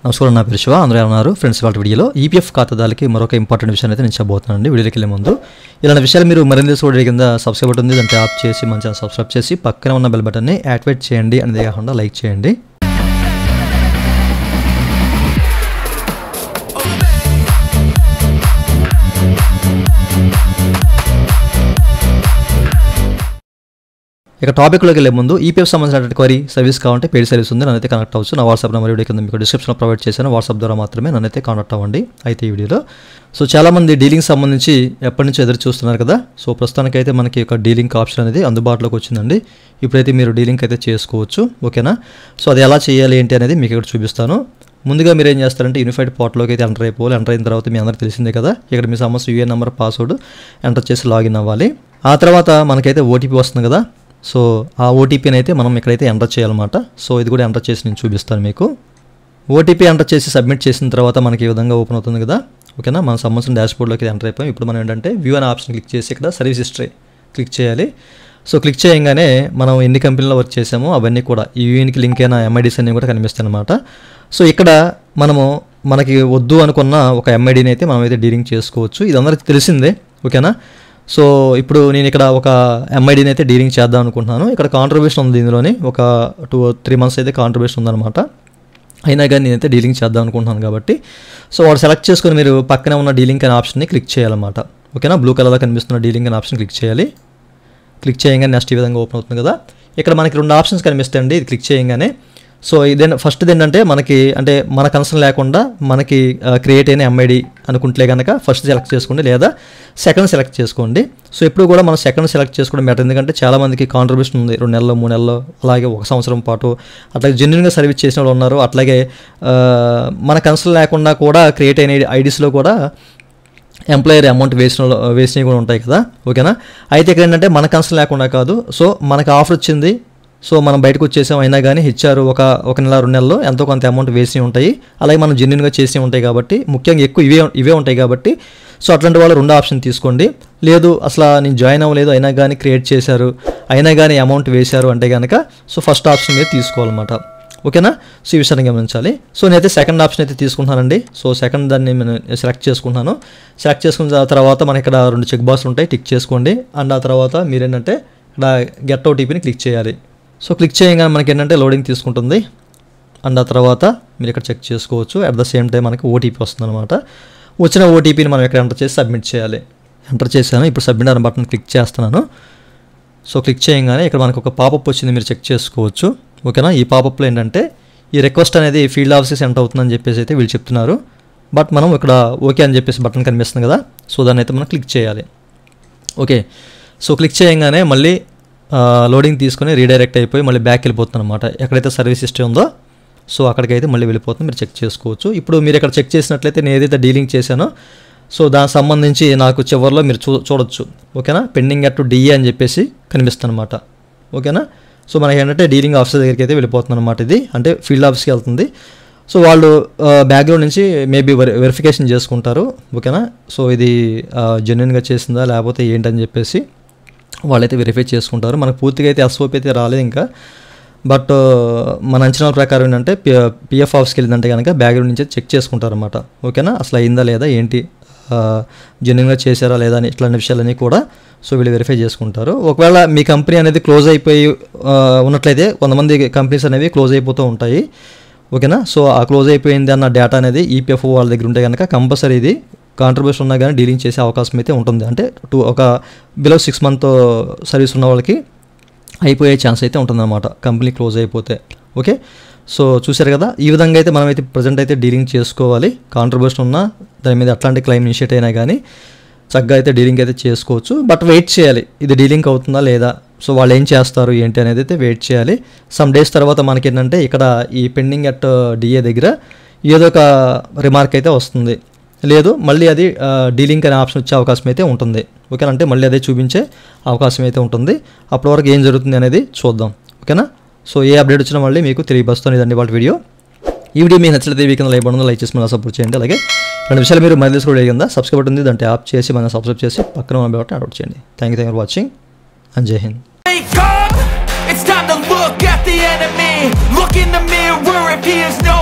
నమస్కారం, నా పేరు శివ. అందరూ ఉన్నారు ఫ్రెండ్స్. వాళ్ళ వీడియోలో ఈపీఎఫ్ ఖాతాదారులకి మరొక ఇంపార్టెంట్ విషయాన్ని అయితే నేను చెప్పబోతున్నానండి. వీడియోకి వెళ్ళే ముందు ఇలాంటి విషయాలు మీరు మరింత చూడే కింద సబ్స్క్రైబ్ బటన్ ఉంది, దాన్ని ట్యాప్ చేసి మన ఛానల్ సబ్స్క్రైబ్ చేసి పక్కన ఉన్న బెల్ బటన్ని యాక్టివేట్ చేయండి. అనేది కాకుండా లైక్ చేయండి. ఇక టాపిక్లోకి వెళ్ళే ముందు ఈపీఎఫ్ సంబంధించిన క్వరీ సర్వీస్ కావాలంటే పెయిడ్ సర్వీస్ ఉంది, నన్నైతే కనెక్ట్ అవ్వచ్చు. నా వాట్సాప్ నెంబర్ వీడియో కింద మీకు డిస్క్రిప్షన్లో ప్రొవైడ్ చేశాను. వాట్సాప్ ద్వారా మాత్రమే నన్నైతే కాంటాక్ట్ అవ్వండి. అయితే ఈ వీడియోలో చాలామంది డీలింగ్ సంబంధించి ఎప్పటి నుంచో ఎదురు చూస్తున్నారు కదా. ప్రస్తుతానికైతే మనకి ఒక డీలింగ్ ఆప్షన్ అనేది అందుబాటులోకి వచ్చిందండి. ఇప్పుడైతే మీరు డీలింగ్ అయితే చేసుకోవచ్చు. ఓకేనా? అది ఎలా చేయాలి ఏంటి అనేది మీకు ఇక్కడ చూపిస్తాను. ముందుగా మీరు ఏం చేస్తారంటే యూనిఫైడ్ పోర్టల్లోకి అయితే ఎంటర్ అయిపోవాలి. ఎంటర్ అయిన తర్వాత మీ అందరికీ తెలిసిందే కదా, ఇక్కడ మీ సంబంధించిన యూఏఎన్ నెంబర్ పాస్వర్డ్ ఎంటర్ చేసి లాగిన్ అవ్వాలి. ఆ తర్వాత మనకైతే ఓటీపీ వస్తుంది కదా. ఆ ఓటీపీని అయితే మనం ఇక్కడైతే ఎంటర్ చేయాలన్నమాట. ఇది కూడా ఎంటర్ చేసి నేను చూపిస్తాను మీకు. ఓటీపీ ఎంటర్ చేసి సబ్మిట్ చేసిన తర్వాత మనకి ఈ విధంగా ఓపెన్ అవుతుంది కదా. ఓకేనా? మన సంబంధించిన డాష్బోర్డ్లోకి ఎంటర్ అయిపోయాం. ఇప్పుడు మనం ఏంటంటే వ్యూ అనే ఆప్షన్ క్లిక్ చేసి ఇక్కడ సర్వీస్ హిస్టరీ క్లిక్ చేయాలి. క్లిక్ చేయగానే మనం ఎన్ని కంపెనీలో వర్క్ చేసామో అవన్నీ కూడా ఈ యూఎన్కి లింక్ అయిన ఎంఐడీస్ అన్నీ కూడా కనిపిస్తాయి అనమాట. ఇక్కడ మనకి వద్దు అనుకున్న ఒక ఎంఐడీని అయితే మనం అయితే డీలింగ్ చేసుకోవచ్చు. ఇది అందరికీ తెలిసిందే. ఓకేనా? ఇప్పుడు నేను ఇక్కడ ఒక ఎంఐడీని అయితే డీలింగ్ చేద్దాం అనుకుంటున్నాను. ఇక్కడ కాంట్రిబ్యూషన్ ఉంది, దీనిలోని ఒక 2-3 months అయితే కాంట్రిబ్యూషన్ ఉందన్నమాట. అయినా కానీ నేనైతే డీలింగ్ చేద్దాం అనుకుంటున్నాను కాబట్టి వాడు సెలెక్ట్ చేసుకొని మీరు పక్కనే ఉన్న డీలింగ్ అనే ఆప్షన్ని క్లిక్ చేయాలన్నమాట. ఓకేనా? బ్లూ కలర్లో కనిపిస్తున్న డీలింగ్ అనే ఆప్షన్ క్లిక్ చేయాలి. క్లిక్ చేయగానే నెక్స్ట్ ఈ విధంగా ఓపెన్ అవుతుంది కదా. ఇక్కడ మనకి 2 ఆప్షన్స్ కనిపిస్తాయండి. ఇది క్లిక్ చేయగానే ఫస్ట్ ఏంటంటే మనకి అంటే మన కన్సర్న్ లేకుండా మనకి క్రియేట్ అయిన ఎంఐడి అనుకుంటే కనుక ఫస్ట్ సెలెక్ట్ చేసుకోండి, లేదా సెకండ్ సెలెక్ట్ చేసుకోండి. ఎప్పుడు కూడా మనం సెకండ్ సెలెక్ట్ చేసుకోవడం బెటర్. ఎందుకంటే చాలామందికి కాంట్రిబ్యూషన్ ఉంది 2 నెలలు 3 నెలలు అలాగే 1 సంవత్సరం పాటు అట్లాగే జెన్యున్గా సర్వీస్ చేసిన వాళ్ళు ఉన్నారు. అట్లాగే మన కన్సర్న్ లేకుండా కూడా క్రియేట్ అయిన ఐడీస్లో కూడా ఎంప్లాయర్ అమౌంట్ వేసినవి కూడా ఉంటాయి కదా. ఓకేనా? అయితే ఇక్కడ ఏంటంటే మన కన్సర్న్ లేకుండా కాదు. మనకి ఆఫర్ వచ్చింది, మనం బయటకు వచ్చేసాం, అయినా కానీ హెచ్ఆర్ ఒక నెల 2 నెలల్లో ఎంతో కొంత అమౌంట్ వేసి ఉంటాయి. అలాగే మనం జెన్యున్గా చేసి ఉంటాయి కాబట్టి ముఖ్యంగా ఎక్కువ ఇవే ఉంటాయి కాబట్టి అట్లాంటి వాళ్ళు 2 ఆప్షన్ తీసుకోండి. లేదు అసలు నేను జాయిన్ అవ్వలేదు అయినా కానీ క్రియేట్ చేశారు, అయినా కానీ అమౌంట్ వేశారు అంటే కనుక ఫస్ట్ ఆప్షన్ మీద తీసుకోవాలన్నమాట. ఓకేనా? ఈ విషయాన్ని గమనించాలి. నేనైతే సెకండ్ ఆప్షన్ అయితే తీసుకుంటానండి. సెకండ్ దాన్ని నేను సెలెక్ట్ చేసుకుంటాను. సెలెక్ట్ చేసుకున్న తర్వాత మనకి ఇక్కడ 2 చెక్ బాక్స్లు ఉంటాయి, టిక్ చేసుకోండి. అండ్ ఆ తర్వాత మీరేంటంటే ఇక్కడ గెట్ ఓటీపీని క్లిక్ చేయాలి. క్లిక్ చేయగానే మనకి ఏంటంటే లోడింగ్ తీసుకుంటుంది. అండ్ ఆ తర్వాత మీరు ఇక్కడ చెక్ చేసుకోవచ్చు. అట్ ద సేమ్ టైం మనకి ఓటీపీ వస్తుంది అనమాట. వచ్చిన ఓటీపీని మనం ఇక్కడ ఎంటర్ చేసి సబ్మిట్ చేయాలి. ఎంటర్ చేశాను. ఇప్పుడు సబ్మిట్ అనే బటన్ క్లిక్ చేస్తున్నాను. క్లిక్ చేయగానే ఇక్కడ మనకు ఒక పాపప్ వచ్చింది, మీరు చెక్ చేసుకోవచ్చు. ఓకేనా? ఈ పాపప్లో ఏంటంటే ఈ రిక్వెస్ట్ అనేది ఫీల్డ్ ఆఫీస్కి సెండ్ అవుతుందని చెప్పేసి అయితే వీళ్ళు చెప్తున్నారు. బట్ మనం ఇక్కడ ఓకే అని చెప్పేసి బటన్ కనిపిస్తుంది కదా. దాన్ని అయితే మనం క్లిక్ చేయాలి. ఓకే. క్లిక్ చేయగానే మళ్ళీ లోడింగ్ తీసుకొని రీడైరెక్ట్ అయిపోయి మళ్ళీ బ్యాక్ వెళ్ళిపోతుంది అనమాట. ఎక్కడైతే సర్వీస్ హిస్టరీ ఉందో అక్కడికైతే మళ్ళీ వెళ్ళిపోతుంది. మీరు చెక్ చేసుకోవచ్చు. ఇప్పుడు మీరు ఇక్కడ చెక్ చేసినట్లయితే నేను ఏదైతే డీలింగ్ చేశానో దానికి సంబంధించి నాకు చివరిలో మీరు చూడొచ్చు. ఓకేనా? పెండింగ్ అట్ డిఏ అని చెప్పేసి కనిపిస్తుంది అనమాట. ఓకేనా? మనకి ఏంటంటే డీలింగ్ ఆఫీసర్ దగ్గరికి అయితే వెళ్ళిపోతుంది అనమాట. ఇది అంటే ఫీల్డ్ ఆఫీస్కి వెళ్తుంది. వాళ్ళు బ్యాక్గ్రౌండ్ నుంచి మేబీ వెరిఫికేషన్ చేసుకుంటారు. ఓకేనా? ఇది జెన్యున్గా చేసిందా లేకపోతే ఏంటని చెప్పేసి వాళ్ళైతే వెరిఫై చేసుకుంటారు. మనకు పూర్తిగా అయితే ఎస్ఓపీ అయితే రాలేదు ఇంకా. బట్ మన అంచనాల ప్రకారం ఏంటంటే పిఎఫ్ ఆఫీస్కి వెళ్ళిందంటే కనుక బ్యాక్గ్రౌండ్ నుంచి చెక్ చేసుకుంటారు అనమాట. ఓకేనా? అసలు అయిందా లేదా ఏంటి, జెన్యున్గా చేశారా లేదా అని ఇట్లాంటి విషయాలన్నీ కూడా వీళ్ళు వెరిఫై చేసుకుంటారు. ఒకవేళ మీ కంపెనీ అనేది క్లోజ్ అయిపోయి ఉన్నట్లయితే కొంతమంది కంపెనీస్ అనేవి క్లోజ్ అయిపోతూ ఉంటాయి. ఓకేనా? ఆ క్లోజ్ అయిపోయింది అన్న డేటా అనేది ఈపీఎఫ్ వాళ్ళ దగ్గర ఉంటే కనుక కంపల్సరీ ఇది కాంట్రిబ్యూషన్ ఉన్నా కానీ డీలింగ్ చేసే అవకాశం అయితే ఉంటుంది. అంటే ఒక బిలో 6 month సర్వీస్ ఉన్న వాళ్ళకి అయిపోయే ఛాన్స్ అయితే ఉంటుందన్నమాట కంపెనీ క్లోజ్ అయిపోతే. ఓకే. చూశారు కదా, ఈ విధంగా అయితే మనమైతే ప్రజెంట్ అయితే డీలింగ్ చేసుకోవాలి. కాంట్రిబ్యూషన్ ఉన్నా దాని మీద అట్లాంటి క్లెయిమ్ ఇనిషియేట్ అయినా కానీ చక్కగా అయితే డీలింగ్ అయితే చేసుకోవచ్చు. బట్ వెయిట్ చేయాలి, ఇది డీలింగ్ అవుతుందా లేదా, వాళ్ళు ఏం చేస్తారు ఏంటి అనేది అయితే వెయిట్ చేయాలి. సమ్ డేస్ తర్వాత మనకి ఏంటంటే ఇక్కడ ఈ పెండింగ్ అట్ డిఏ దగ్గర ఏదో ఒక రిమార్క్ అయితే వస్తుంది. లేదు మళ్ళీ అది డీలింగ్ అనే ఆప్షన్ వచ్చే అవకాశం అయితే ఉంటుంది. ఓకేనా? అంటే మళ్ళీ అదే చూపించే అవకాశం అయితే ఉంటుంది. అప్పటి వరకు ఏం జరుగుతుంది అనేది చూద్దాం. ఓకేనా? ఏ అప్డేట్ వచ్చినా మళ్ళీ మీకు తెలియపరుస్తుంది. ఇదండి వాళ్ళ వీడియో. ఈ వీడియో మీకు నచ్చితే వీకెండ్ లైక్ బటన్ లైక్ చేసి మన సపోర్ట్ చేయండి. అలాగే 2 విషయాలు మీరు మళ్ళీ తెలుసుకోవడం కింద సబ్స్క్రైబ్ బటన్ ఉంది, దాన్ని ట్యాప్ చేసి మన సబ్స్క్రైబ్ చేసి పక్కన ఉన్న బటన్ అప్డేట్ చేయండి. Thank you for watching and జై Hind. It's time to look at the enemy. Look in the mirror if he is no